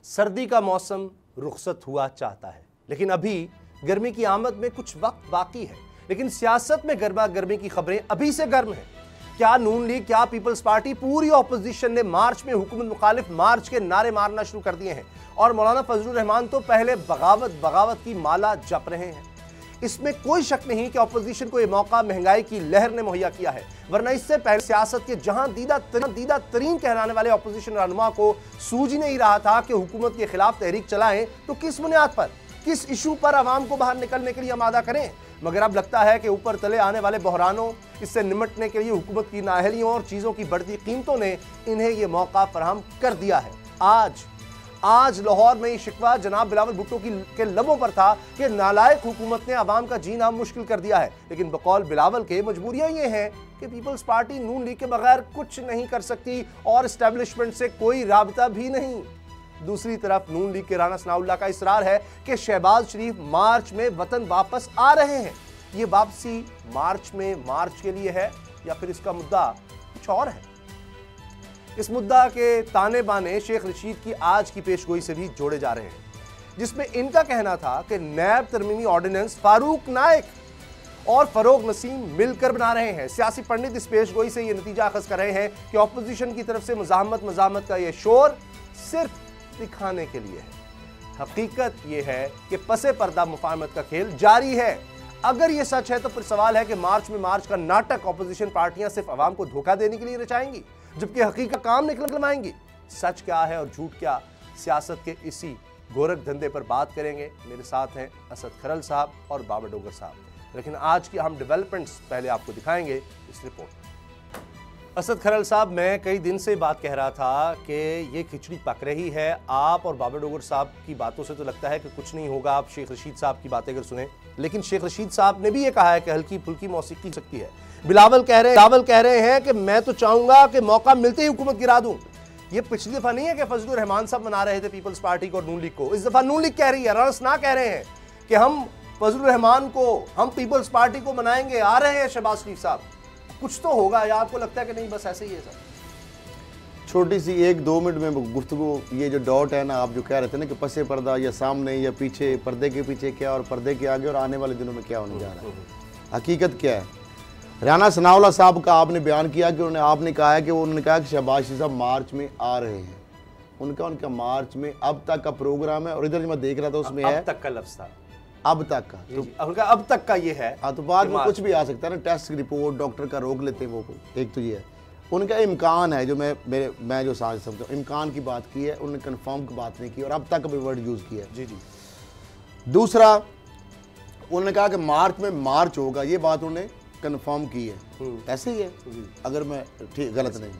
सर्दी का मौसम रुखसत हुआ चाहता है, लेकिन अभी गर्मी की आमद में कुछ वक्त बाकी है। लेकिन सियासत में गर्मा गर्मी की खबरें अभी से गर्म हैं। क्या नून लीग, क्या पीपल्स पार्टी, पूरी ऑपोजिशन ने मार्च में हुकूमत मुखालिफ मार्च के नारे मारना शुरू कर दिए हैं और मौलाना फजलुर रहमान तो पहले बगावत बगावत की माला जप रहे हैं। इसमें कोई शक नहीं कि ऑपोजिशन को यह मौका महंगाई की लहर ने मुहैया किया है, वरना इससे पहले सियासत के जहां दीदा तरीन कहलाने वाले ऑपोजिशन रहनुमा को सूझ ही नहीं रहा था कि हुकूमत के खिलाफ तहरीक चलाएं तो किस बुनियाद पर, किस इशू पर आवाम को बाहर निकलने के लिए आमादा करें। मगर अब लगता है कि ऊपर तले आने वाले बहरानों, इससे निमटने के लिए हुकूमत की नाअहलियों और चीजों की बढ़ती कीमतों ने इन्हें यह मौका फराहम कर दिया है। आज लाहौर में ये शिकवा जनाब बिलावल भुट्टो के लबों पर था कि नालायक हुकूमत ने आवाम का जीना मुश्किल कर दिया है। लेकिन बकौल बिलावल के मजबूरियां ये हैं कि पीपल्स पार्टी नून लीग के बगैर कुछ नहीं कर सकती और एस्टेब्लिशमेंट से कोई राबता भी नहीं। दूसरी तरफ नून लीग के राना सनाउल्लाह का इसरार है कि शहबाज शरीफ मार्च में वतन वापस आ रहे हैं। ये वापसी मार्च के लिए है या फिर इसका मुद्दा कुछ और है। इस मुद्दा के ताने बाने शेख रशीद की आज की पेशगोई से भी जोड़े जा रहे हैं, जिसमें इनका कहना था कि नैब तरमीमी ऑर्डिनेंस फारूक नाइक और फरोग नसीम मिलकर बना रहे हैं। सियासी पंडित इस पेशगोई से यह नतीजा अखज़ कर रहे हैं कि ऑपोजिशन की तरफ से मजामत का यह शोर सिर्फ दिखाने के लिए है। हकीकत यह है कि पसे पर्दा मुफाहमत का खेल जारी है। अगर यह सच है तो फिर सवाल है कि मार्च का नाटक ऑपोजिशन पार्टियां सिर्फ आवाम को धोखा देने के लिए रचाएंगी, जबकि हकीकत काम निकलवाएंगी। सच क्या है और झूठ क्या, सियासत के इसी गोरख धंधे पर बात करेंगे। मेरे साथ हैं असद खरल साहब और बाबर डोगर साहब। लेकिन आज की हम डेवलपमेंट्स पहले आपको दिखाएंगे इस रिपोर्ट। असद खरल साहब, मैं कई दिन से बात कह रहा था कि ये खिचड़ी पक रही है। आप और बाबर डोगर साहब की बातों से तो लगता है कि कुछ नहीं होगा। आप शेख रशीद साहब की बातें अगर सुने, लेकिन शेख रशीद साहब ने भी ये कहा है कि हल्की फुल्की मौसीकी हो सकती है। बिलावल कह रहे हैं कि मैं तो चाहूंगा कि मौका मिलते ही हुकूमत गिरा दूं। ये पिछली दफा नहीं है कि फजलुर रहमान साहब मना रहे थे पीपल्स पार्टी को और नून लीग को। इस दफा नून लीग कह रही है, राना कह रहे हैं कि हम फजलुर रहमान को, हम पीपल्स पार्टी को मनाएंगे। आ रहे हैं शहबाज शरीफ साहब। कुछ तो होगा या आपको लगता है कि नहीं बस ऐसे ही है सर? छोटी सी 1-2 मिनट में गुफ्तगू, ये जो डॉट है ना, आप जो कह रहे थे ना कि पसे पर्दा या सामने या पीछे, पर्दे के पीछे क्या और पर्दे के आगे और आने वाले दिनों में क्या होने जा रहा है, हकीकत क्या है। राना सनाउल्लाह साहब का आपने बयान किया कि आपने कहा है कि उन्होंने कहा कि शहबाज शरीफ साहब मार्च में आ रहे हैं। उनका मार्च में अब तक का प्रोग्राम है और इधर जो मैं देख रहा था उसमें है अब तक का लफ्ज़ था, अब तक का, तो उनका अब तक का ये है। हाँ, तो बाद में कुछ भी आ सकता है ना, टेस्ट की रिपोर्ट डॉक्टर का रोक लेते हैं वो। एक तो ये है उनका इम्कान है, जो मैं जो समझ सकता हूँ, इम्कान की बात की है उन्होंने, कंफर्म की बात नहीं की और अब तक भी वर्ड यूज़ किया है। जी। दूसरा, उन्होंने कहा कि मार्च में मार्च होगा, ये बात उन्होंने कंफर्म की है। ऐसे ही है अगर मैं ठीक गलत नहीं।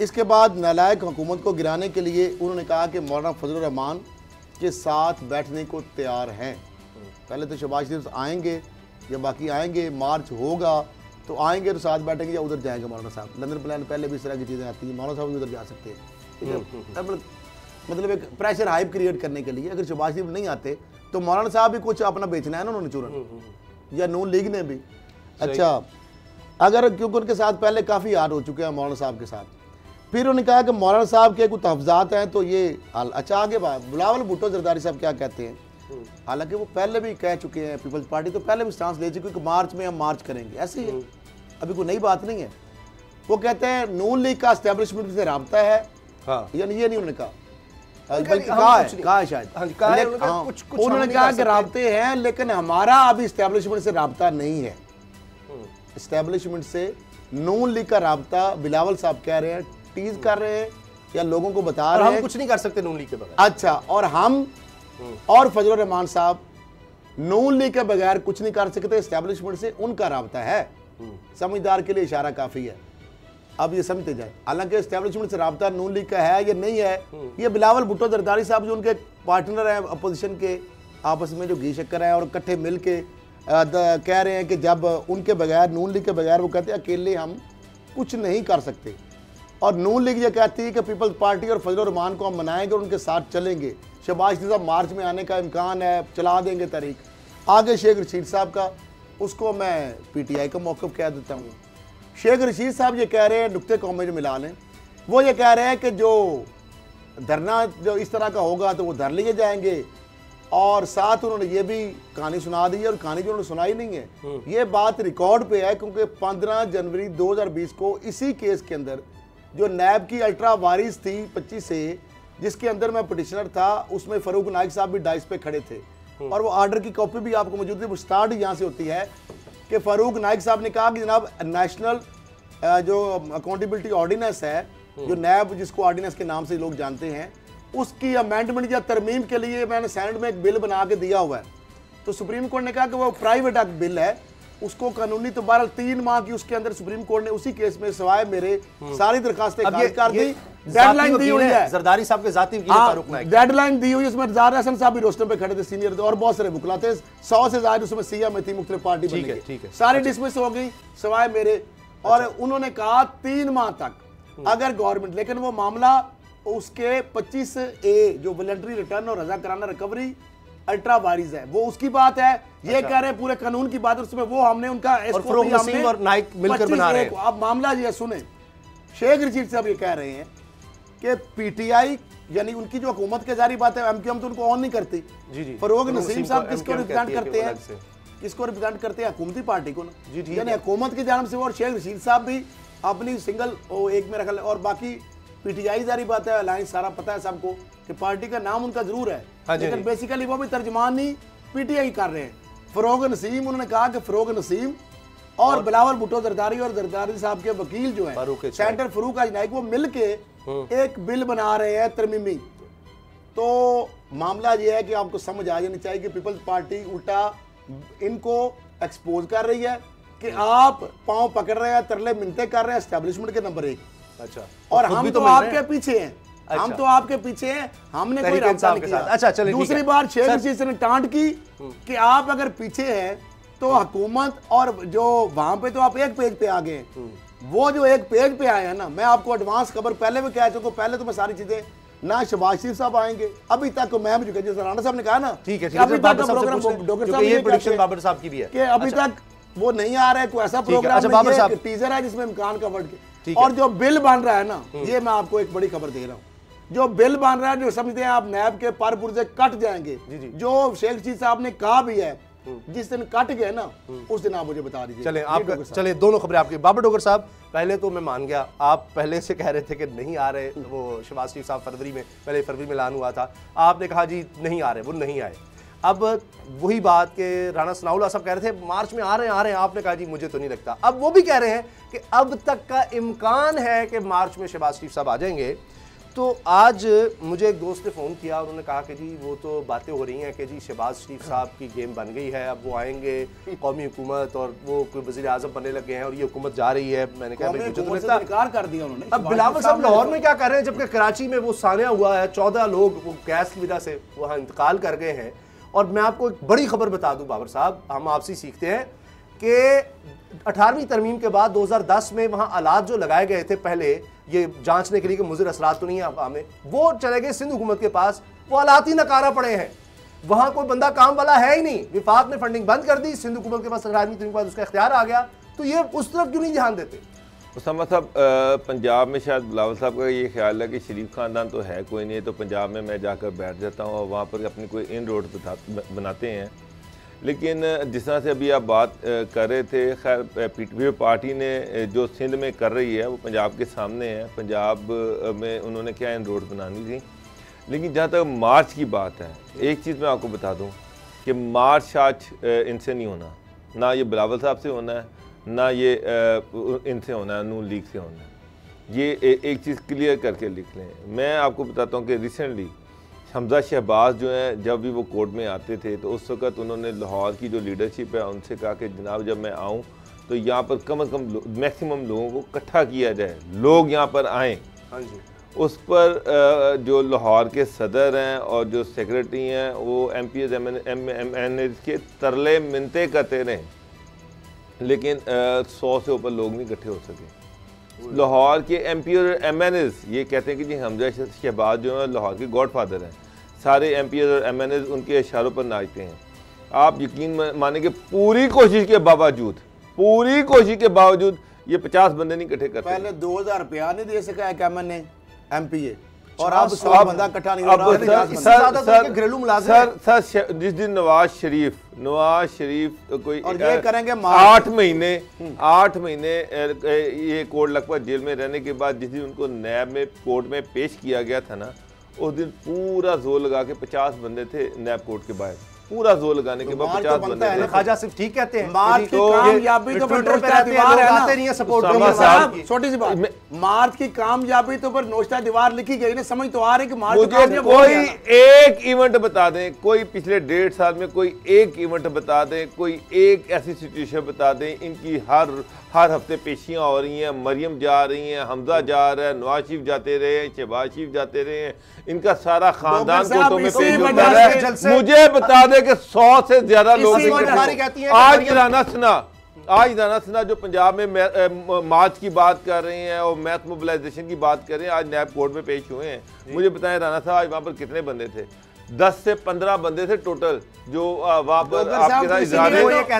इसके बाद नालायक हुकूमत को गिराने के लिए उन्होंने कहा कि मौलाना फजलुर रहमान के साथ बैठने को तैयार हैं। पहले तो शहबाज शरीफ आएंगे या बाकी आएंगे, मार्च होगा तो आएंगे तो साथ बैठेंगे या उधर जाएंगे मौलाना साहब। लंदन प्लान पहले भी इस तरह की चीज़ें आती हैं, मौलाना साहब भी उधर जा सकते हैं। मतलब एक प्रेशर हाइप क्रिएट करने के लिए अगर शहबाज शरीफ नहीं आते तो मौलाना साहब भी कुछ अपना बेचना है ना उन्होंने चूरन, या नून लीग ने भी। अच्छा, अगर क्योंकि उनके साथ पहले काफ़ी याद हो चुके हैं मौलाना साहब के साथ, फिर उन्होंने कहा कि मौलाना साहब के कुछ तहफ़्ज़ात हैं तो ये अच्छा आगे बिलावल भुट्टो जरदारी साहब क्या कहते हैं। हालांकि वो पहले भी कह चुके हैं, पीपल्स पार्टी तो पहले भी स्टांस ले चुकी है कि मार्च में हम मार्च करेंगे। ऐसे ही है, अभी कोई नई बात नहीं है। वो कहते हैं नून लीग का एस्टेब्लिशमेंट से राब्ता है। हाँ, यानी ये नहीं उन्होंने कहा, बल्कि कहा है शायद। उन्होंने कहा कि राब्ते हैं लेकिन हमारा अभी एस्टेब्लिशमेंट से राब्ता नहीं है। एस्टेब्लिशमेंट से नून लीग का राब्ता बिलावल साहब कह रहे हैं, टीज कर रहे हैं या लोगों को बता रहे हैं, हम कुछ नहीं कर सकते नून लीग के बगैर। अच्छा, और हम और फजलुर रहमान साहब नून लीग के बगैर कुछ नहीं कर सकते, एस्टेब्लिशमेंट से उनका राब्ता है। समझदार के लिए इशारा काफी है, अब ये समझते जाए। हालांकि एस्टेब्लिशमेंट से राब्ता नून लीग का है या नहीं है, ये बिलावल भुट्टो जरदारी साहब जो उनके पार्टनर हैं अपोजिशन के, आपस में जो घी शक्कर है और इकट्ठे मिल के कह रहे हैं कि जब उनके बगैर, नून लीग के बगैर, वो कहते हैं अकेले हम कुछ नहीं कर सकते। और नून लीग ये कहती है कि पीपल्स पार्टी और फजलुर रहमान को हम मनाएंगे और उनके साथ चलेंगे। शहबाज शरीफ साहब मार्च में आने का इम्कान है, चला देंगे तारीख। आगे शेख रशीद साहब का, उसको मैं PTI का मौक़िफ़ कह देता हूँ। शेख रशीद साहब ये कह रहे हैं, नुक्ते कॉमें जो मिला लें, वो ये कह रहे हैं कि जो धरना जो इस तरह का होगा तो वो धर लिए जाएंगे। और साथ उन्होंने ये भी कहानी सुना दी है, और कहानी जो उन्होंने सुनाई नहीं है, ये बात रिकॉर्ड पे है, क्योंकि 15 जनवरी 2020 को इसी केस के अंदर जो नैब की अल्ट्रा वारिस थी 25 से, जिसके अंदर मैं पिटिशनर था, उसमें फारूक नाइक साहब भी डाइस पे खड़े थे, और वो ऑर्डर की कॉपी भी आपको मौजूद है। वो स्टार्ट यहाँ से होती है कि फारूक नाइक साहब ने कहा कि जनाब नेशनल जो अकाउंटेबिलिटी ऑर्डिनेंस है, जो नैब जिसको ऑर्डिनेंस के नाम से लोग जानते हैं, उसकी अमेंडमेंट या तरमीम के लिए मैंने सेनेट में एक बिल बना के दिया हुआ है। तो सुप्रीम कोर्ट ने कहा कि वो प्राइवेट बिल है, उसको कानूनी तो 3 माह की उसके अंदर सुप्रीम कोर्ट ने उसी केस में सिवाय मेरे सारी दरखास्तें खारिज कर दी। डेडलाइन दी हुई है, जरदारी साहब के जाती वकील फारूक नाइक, डेडलाइन दी हुई है। उसमें जार हसन साहब भी रोस्टर पे खड़े थे, सीनियर थे, और बहुत सारे वकील थे, 100 से ज्यादा उसमें सिया में थी, मुख्तलिफ पार्टी बनी गई, सारी डिसमिस हो गई सिवाय मेरे। और उन्होंने कहा 3 माह तक अगर गवर्नमेंट, लेकिन वो मामला उसके 25A जो वॉलंटरी रिटर्न और रजाकाराना रिकवरी अल्ट्रा वारिस है, वो उसकी बात है। ये कह रहे हैं पूरे कानून की बात है, उसमें वो हमने उनका और नाइक मिलकर बना रहे हैं। अब मामला ये सुने, शेख रशीद साहब ये कह रहे हैं कि पीटीआई यानी उनकी जो हुकूमत के जारी बात है, एमक्यूएम तो उनको ऑन नहीं करती। फारूक नसीम साहब किसको रिप्रेजेंट करते हैं? किसको रिप्रेजेंट करते हैं? हुकूमती पार्टी को ना, यानी हुकूमत की जानिब से। और शेख रशीद साहब भी अपनी सिंगल एक में रखा, और बाकी पीटीआई जारी बात है, अलायंस सारा पता है सबको कि पार्टी का नाम उनका जरूर है, लेकिन बेसिकली वो भी तर्जमानी पीटीआई कर रहे हैं। फारूक नसीम, उन्होंने कहा कि फारूक नसीम और बिलावल भुट्टो जरदारी और जरदारी साहब के वकील जो है सेंटर फारूक नाइक, वो मिलके एक बिल बना रहे हैं तरमीमी। तो मामला ये है कि आपको समझ आ जानी चाहिए कि पीपल्स पार्टी उल्टा इनको एक्सपोज कर रही है कि आप पांव पकड़ रहे हैं, तरले मिनते कर रहे हैं एस्टेब्लिशमेंट के नंबर 1। अच्छा, और हम तो आपके पीछे हैं। अच्छा। हम तो आपके पीछे हैं, हमने कोई रास्ता नहीं किया। अच्छा, चलिए। दूसरी बार शेख रशीद ने टांट की कि आप अगर पीछे हैं तो हुकूमत, और जो वहां पे तो आप एक पेज पे आ गए, वो जो एक पेज पे आए हैं ना, मैं आपको एडवांस खबर पहले भी कह चुका हूं, पहले तो मैं सारी चीजें ना शहबाज शरीफ साहब आएंगे अभी तक, मैं भी जैसे राणा साहब ने कहा ना, ठीक है, अभी तक प्रोग्राम डॉक्टर साहब ये प्रेडिक्शन बाबर साहब की भी है कि अभी तक वो नहीं आ रहा है कोई ऐसा प्रोग्राम, टीजर है जिसमें इमकान का वर्ड के। और जो बिल बन रहा है ना, ये मैं आपको एक बड़ी खबर दे रहा हूँ, जो बिल बन रहा है, जो समझते हैं आप नैब के पर पुर्जे कट जाएंगे, जो शेख रशीद साहब ने कहा भी है, जिस दिन कट गए ना उस दिन आप मुझे बता दीजिए। चले दोनों खबरें आपकी। बाबर डोगर साहब, पहले तो मैं मान गया, आप पहले से कह रहे थे कि नहीं आ रहे, वो शहबाज शरीफ साहब फरवरी में, पहले फरवरी में ऐलान हुआ था, आपने कहा जी नहीं आ रहे, वो नहीं आए। अब वही बात के राणा सनाउल्लाह साहब कह रहे थे मार्च में आ रहे हैं, आपने कहा जी मुझे तो नहीं लगता। अब वो भी कह रहे हैं कि अब तक का इम्कान है कि मार्च में शहबाज शरीफ साहब आ जाएंगे। तो आज मुझे एक दोस्त ने फ़ोन किया, उन्होंने कहा कि जी वो तो बातें हो रही हैं कि जी शहबाज शरीफ साहब की गेम बन गई है, अब वो आएंगे, कौमी हुकूमत, और वो कोई वज़ीर आज़म बनने लगे हैं और ये हुकूमत जा रही है। मैंने कहा मुझे तो लगता इनकार कर दिया उन्होंने। अब बिलावल साहब लाहौर में क्या कर रहे हैं, जबकि कराची में वो सानिया हुआ है, 14 लोग वो गैस की वजह से वहाँ इंतकाल कर गए हैं। और मैं आपको एक बड़ी खबर बता दूं बाबर साहब, हम आपसे सीखते हैं कि 18वीं तरमीम के बाद 2010 में वहाँ आलात जो लगाए गए थे पहले ये जांचने के लिए कि मुज़िर असरात तो नहीं है अवाम में, वो चले गए सिंध हुकूमत के पास, वो आलात ही नकारा पड़े हैं, वहाँ कोई बंदा काम वाला है ही नहीं। विफाक ने फंडिंग बंद कर दी, सिंध हुकूमत के पास 18वीं तरमीम के बाद उसका इख्तियार आ गया, तो ये उस तरफ क्यों नहीं ध्यान देते? उसामा साहब, पंजाब में शायद बिलावल साहब का ये ख्याल है कि शरीफ खानदान तो है कोई नहीं, तो पंजाब में मैं जाकर बैठ जाता हूँ और वहाँ पर अपनी कोई इन रोड बनाते हैं। लेकिन जिस तरह से अभी आप बात कर रहे थे, खैर पीटीपी पार्टी ने जो सिंध में कर रही है वो पंजाब के सामने है, पंजाब में उन्होंने क्या इन रोड बनानी थी। लेकिन जहाँ तक मार्च की बात है, एक चीज़ मैं आपको बता दूँ कि मार्च आज इनसे नहीं होना, ना ये बिलावल साहब से होना है, ना ये इनसे होना है, नून लीग से होना है। ये एक चीज़ क्लियर करके लिख लें। मैं आपको बताता हूँ कि रिसेंटली हमजा शहबाज जो हैं, जब भी वो कोर्ट में आते थे तो उस वक़्त उन्होंने लाहौर की जो लीडरशिप है उनसे कहा कि जनाब जब मैं आऊँ तो यहाँ पर कम से कम मैक्सिमम लोगों को इकट्ठा किया जाए, लोग यहाँ पर आएँ। हाँ जी। उस पर जो लाहौर के सदर हैं और जो सेक्रेटरी हैं वो MPs MNAs के तरले मिनते करते रहे, लेकिन 100 से ऊपर लोग नहीं इकट्ठे हो सके। लाहौर के MP और MNAs ये कहते हैं कि जी हमजा शहबाज जो है लाहौर के गॉडफादर हैं, सारे MPs और MNAs उनके इशारों पर नाचते हैं। आप यकीन माने कि पूरी कोशिश के बावजूद ये 50 बंदे नहीं इकट्ठे करते। पहले 2000 रुपया नहीं दे सका एक MNA MPA, और अब 100 बंदा इकट्ठा नहीं हो रहा। घरेलू मुलाजिम सर जिस दिन नवाज शरीफ कोई और ये करेंगे 8 महीने ये कोर्ट लखपत जेल में रहने के बाद जिस दिन उनको नैब में कोर्ट में पेश किया गया था ना, उस दिन पूरा जोर लगा के 50 बंदे थे नैब कोर्ट के बाहर, पूरा जोर लगाने के बाद 50 बंदे थे। ख्वाजा सिर्फ ठीक कहते हैं, मार्च की कामयाबी तो पर नोश्ता दीवार है ना, नहीं है सपोर्ट। छोटी सी बात, मार्च की कामयाबी तो पर नोश्ता दीवार लिखी गई ना, समझ तो आ रही कि मार्च मुझे कोई एक इवेंट बता दें, कोई पिछले 1.5 साल में कोई एक इवेंट बता दें, कोई एक ऐसी सिचुएशन बता दें। इनकी हर हफ्ते पेशियां हो रही हैं, मरियम जा रही हैं, हमजा जा रहा है, नवाज शरीफ जाते रहे हैं, शहबाज शरीफ जाते रहे हैं, इनका सारा खानदान कोर्टों में पेश होता है। मुझे बता दे कि 100 से ज्यादा लोग आज राना सिन्हा जो पंजाब में मार्च की बात कर रहे हैं और मैथ मोबिलाइजेशन की बात कर रहे हैं, आज नैब कोर्ट में पेश हुए हैं। मुझे बताएं राना साहब आज वहाँ पर कितने बंदे थे? 10 से 15 बंदे थे टोटल जो वहाँ पर आपके साथ इजहार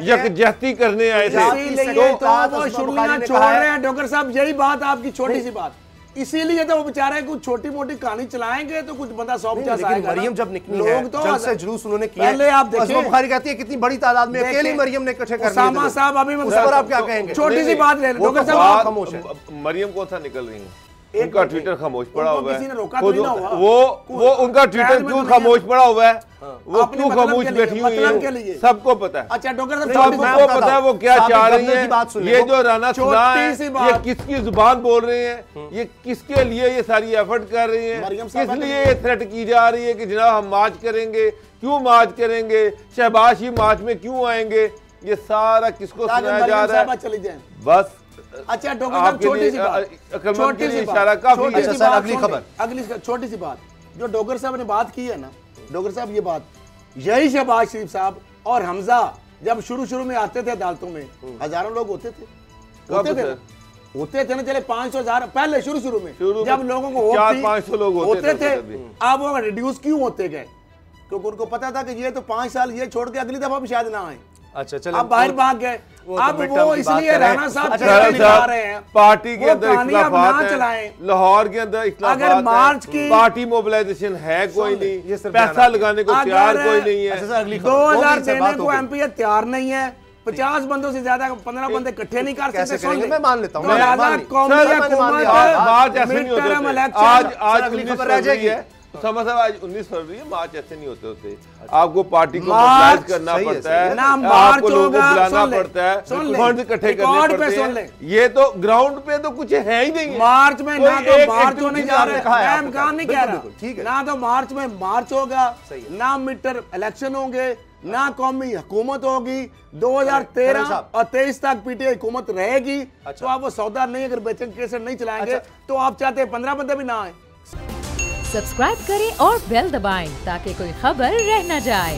यकजहती करने आए थे। तो वो शुरुआत छोड़ रहे हैं डॉक्टर साहब, यही बात आपकी छोटी सी बात, इसीलिए तो वो बेचारे कुछ छोटी मोटी कहानी चलाएंगे तो कुछ बंदा 150 आएगा। मरियम जब निकली है, तो जब से जुलूस उन्होंने किया, पहले आप देखिए बुखारी कहती है कितनी बड़ी तादाद में अकेली मरियम ने इकट्ठे कर दिए। उसामा साहब अभी मैं उस पर आप क्या कहेंगे? छोटी सी बात ले डॉक्टर साहब, खामोश है। मरियम कौन सा निकल रही है? उनका ट्विटर खामोश पड़ा हुआ है। वो उनका ट्विटर क्यों खामोश पड़ा हुआ है? वो क्यों खामोश बैठी हुई है? सबको पता है। अच्छा डॉक्टर साहब, सबको पता है वो क्या चाह रही है। ये जो राना सुना है, ये किसकी जुबान बोल रहे हैं, ये किसके लिए ये सारी एफर्ट कर रही है, किस लिए ये थ्रेट की जा रही है कि जनाब हम मार्च करेंगे, क्यों मार्च करेंगे, शहबाज ही मार्च में क्यों आएंगे, ये सारा किसको सुनाया जा रहा है? बस अच्छा डॉक्टर साहब, छोटी सी बात, अगली छोटी सी बात जो डॉक्टर साहब ने बात की है ना, डॉक्टर साहब ये बात, यही शहबाज शरीफ साहब और हमजा जब शुरू में आते थे अदालतों में, हजारों लोग होते थे ना, चले 500,000 पहले शुरू में जब लोगों को 400-500 लोग होते थे। अब वो रिड्यूस क्यों होते गए? क्योंकि उनको पता था कि ये तो 5 साल ये छोड़ के अगली दफा भी शायद ना आए। अच्छा चलो, अब बाहर भाग गए। अब वो इसलिए राणा साहब रहे हैं पार्टी के अंदर इख्तिलाफात हैं, लाहौर के अंदर इख्तिलाफात अगर मार्च की पार्टी मोबिलाइजेशन है कोई नहीं, पैसा लगाने को तैयार कोई नहीं है। 2000 देने को एमपी तैयार नहीं है, 50 बंदों से ज्यादा 15 बंदे इकट्ठे नहीं कर सकते। मैं मान लेता हूँ, आज 19 फरवरी है, मार्च ऐसे नहीं होते। आपको पार्टी को मोबिलाइज करना पड़ता है, आपको लोगों को बुलाना पड़ता है, फंड इकट्ठे करने पड़ते हैं। ये तो ग्राउंड पे तो कुछ है ही नहीं। मार्च में ना तो मार्च होने जा रहे हैं, इम्कान नहीं कह रहा, ना तो मार्च में मार्च होगा, ना मिड टर्म इलेक्शन होंगे, ना कौमी हुकूमत होगी। 2013 और 23 तक पीटीआई हुकूमत रहेगी। तो आप वो सौदा नहीं, अगर बेचन केसर नहीं चलाएंगे तो आप चाहते हैं 15 बंदे भी ना आए। सब्सक्राइब करें और बेल दबाएं ताकि कोई खबर रह न जाए।